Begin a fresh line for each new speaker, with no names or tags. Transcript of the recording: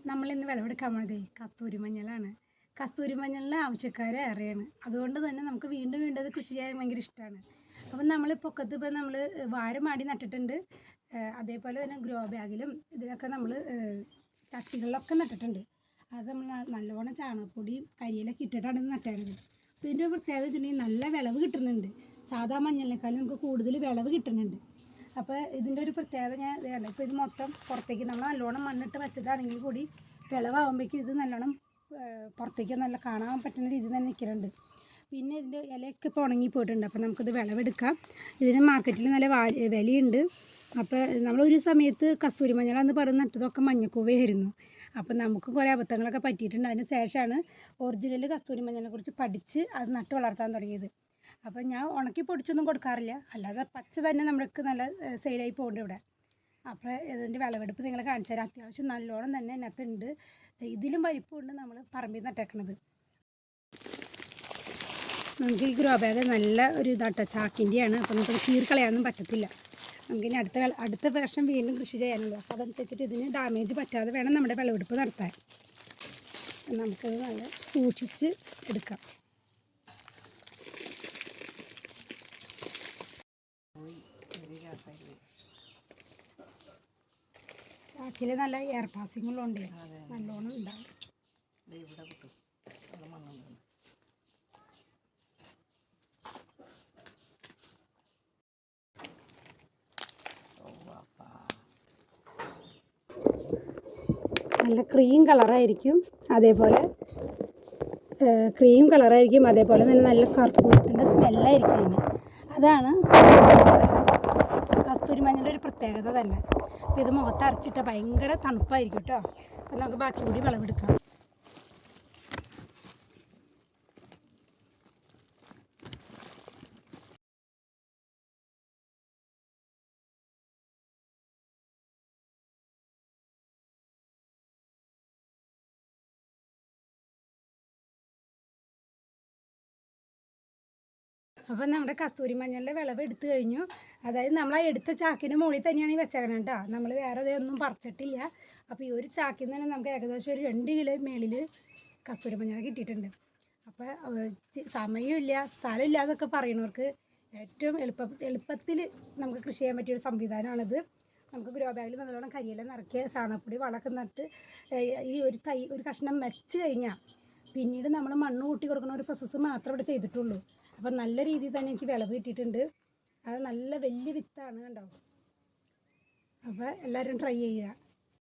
നമ്മളിന്ന് വിളവെടുക്കാൻ പോണത് കസ്തൂരി മഞ്ഞളാണ്. കസ്തൂരി മഞ്ഞളിന് ആവശ്യക്കാർ ഏറെയാണ്. അതുകൊണ്ട് തന്നെ നമുക്ക് വീണ്ടും വീണ്ടും അത് കൃഷി ചെയ്യാൻ ഭയങ്കര ഇഷ്ടമാണ്. അപ്പം നമ്മൾ പൊക്കത്ത് ഇപ്പോൾ നമ്മൾ വാഴ മാടി നട്ടിട്ടുണ്ട്. അതേപോലെ തന്നെ ഗ്രോ ബാഗിലും ഇതിലൊക്കെ നമ്മൾ ചട്ടികളിലൊക്കെ നട്ടിട്ടുണ്ട്. അത് നമ്മൾ നല്ലോണം ചാണകപ്പൊടി കരിയിലൊക്കെ ഇട്ടിട്ടാണ് ഇത് നട്ടേണ്ടത്. അപ്പോൾ ഇതിൻ്റെ ഒരു പ്രത്യേകത വെച്ചിട്ടുണ്ടെങ്കിൽ നല്ല വിളവ് കിട്ടുന്നുണ്ട്. സാധാ മഞ്ഞളിനേക്കാളും നമുക്ക് കൂടുതൽ വിളവ് കിട്ടുന്നുണ്ട്. അപ്പോൾ ഇതിൻ്റെ ഒരു പ്രത്യേകത ഞാൻ ഇതാണ്. ഇപ്പോൾ ഇത് മൊത്തം പുറത്തേക്ക് നമ്മൾ നല്ലോണം മണ്ണിട്ട് വെച്ചതാണെങ്കിൽ കൂടി വിളവാകുമ്പോഴേക്കും ഇത് നല്ലോണം പുറത്തേക്ക് നല്ല കാണാൻ പറ്റുന്ന രീതിയിൽ തന്നെ നിൽക്കുന്നുണ്ട്. പിന്നെ ഇതിൻ്റെ ഇലയൊക്കെ ഇപ്പോൾ ഉണങ്ങിപ്പോയിട്ടുണ്ട്. അപ്പോൾ നമുക്കിത് വിളവെടുക്കാം. ഇതിന് മാർക്കറ്റിൽ നല്ല വിലയുണ്ട്. അപ്പോൾ നമ്മളൊരു സമയത്ത് കസ്തൂരി മഞ്ഞളെന്ന് പറഞ്ഞ് നട്ടതൊക്കെ മഞ്ഞക്കൂവയായിരുന്നു. അപ്പോൾ നമുക്ക് കുറേ അബദ്ധങ്ങളൊക്കെ പറ്റിയിട്ടുണ്ട്. അതിന് ശേഷമാണ് ഒറിജിനൽ കസ്തൂരി മഞ്ഞളിനെക്കുറിച്ച് പഠിച്ച് അത് നട്ട് വളർത്താൻ തുടങ്ങിയത്. അപ്പോൾ ഞാൻ ഉണക്കി പൊടിച്ചൊന്നും കൊടുക്കാറില്ല, അല്ലാതെ പച്ച തന്നെ നമ്മൾക്ക് നല്ല സെയിലായി പോകുന്നുണ്ട് ഇവിടെ. അപ്പോൾ ഇതിൻ്റെ വിളവെടുപ്പ് നിങ്ങളെ കാണിച്ചു തരാം. അത്യാവശ്യം നല്ലോണം തന്നെ ഇതിനകത്തുണ്ട്. ഇതിലും വലിപ്പമുണ്ട് നമ്മൾ പറമ്പിൽ നട്ടേക്കണത്. നമുക്ക് ഈ ഗ്രോ ബാഗ് നല്ല ഒരു ഇതാട്ടോ, ചാക്കിൻ്റെയാണ്. അപ്പോൾ നമുക്ക് കീറിക്കളയാനൊന്നും പറ്റത്തില്ല. നമുക്കിനി അടുത്ത വർഷം വീണ്ടും കൃഷി ചെയ്യാനുള്ളൂ. അപ്പോൾ അതനുസരിച്ചിട്ട് ഇതിന് ഡാമേജ് പറ്റാതെ വേണം നമ്മുടെ വിളവെടുപ്പ് നടത്താൻ. നമുക്കത് നല്ല സൂക്ഷിച്ച് എടുക്കാം. ചാക്കിൽ നല്ല എയർ പാസിങ്ങുള്ളതുകൊണ്ട് നല്ലോണം ഉണ്ടാവും. നല്ല ക്രീം കളറായിരിക്കും, അതേപോലെ തന്നെ നല്ല കർപ്പൂരത്തിൻ്റെ സ്മെല്ലായിരിക്കും ഇതിന്. അതാണ് കസ്തൂരി മഞ്ഞളുടെ ഒരു പ്രത്യേകത തന്നെ. അപ്പോൾ ഇത് മുഖത്ത് അരച്ചിട്ട് ഭയങ്കര തണുപ്പായിരിക്കും കേട്ടോ. അപ്പോൾ നമുക്ക് ബാക്കി കൂടി വിളവെടുക്കാം. അപ്പോൾ നമ്മുടെ കസ്തൂരി മഞ്ഞളുടെ വിളവ് എടുത്തു കഴിഞ്ഞു. അതായത് നമ്മൾ ആ എടുത്ത ചാക്കിൻ്റെ മുകളിൽ തന്നെയാണ് ഈ വെച്ചേക്കണം കേട്ടോ. നമ്മൾ വേറെ ഇതൊന്നും പറിച്ചിട്ടില്ല. അപ്പോൾ ഈ ഒരു ചാക്കിൽ നിന്ന് തന്നെ നമുക്ക് ഏകദേശം ഒരു 2 കിലോ മേളിൽ കസ്തൂരി മഞ്ഞൾ കിട്ടിയിട്ടുണ്ട്. അപ്പോൾ സമയമില്ല സ്ഥലമില്ല എന്നൊക്കെ പറയുന്നവർക്ക് ഏറ്റവും എളുപ്പത്തിൽ നമുക്ക് കൃഷി ചെയ്യാൻ പറ്റിയൊരു സംവിധാനമാണിത്. നമുക്ക് ഗ്രോ ബാഗിൽ നല്ലോണം കരിയില നിറയ്ക്കുക, ചാണകപ്പൊടി വളമൊക്കെ നട്ട് ഈ ഒരു കഷ്ണം വെച്ച് കഴിഞ്ഞാൽ പിന്നീട് നമ്മൾ മണ്ണ് കൂട്ടി കൊടുക്കുന്ന ഒരു പ്രോസസ്സ് മാത്രമേ ഇവിടെ ചെയ്തിട്ടുള്ളൂ. അപ്പം നല്ല രീതിയിൽ തന്നെ എനിക്ക് വിളവ് കിട്ടിയിട്ടുണ്ട്. അത് നല്ല വലിയ വിത്താണ് കണ്ടോ. അപ്പോൾ എല്ലാവരും ട്രൈ ചെയ്യുക.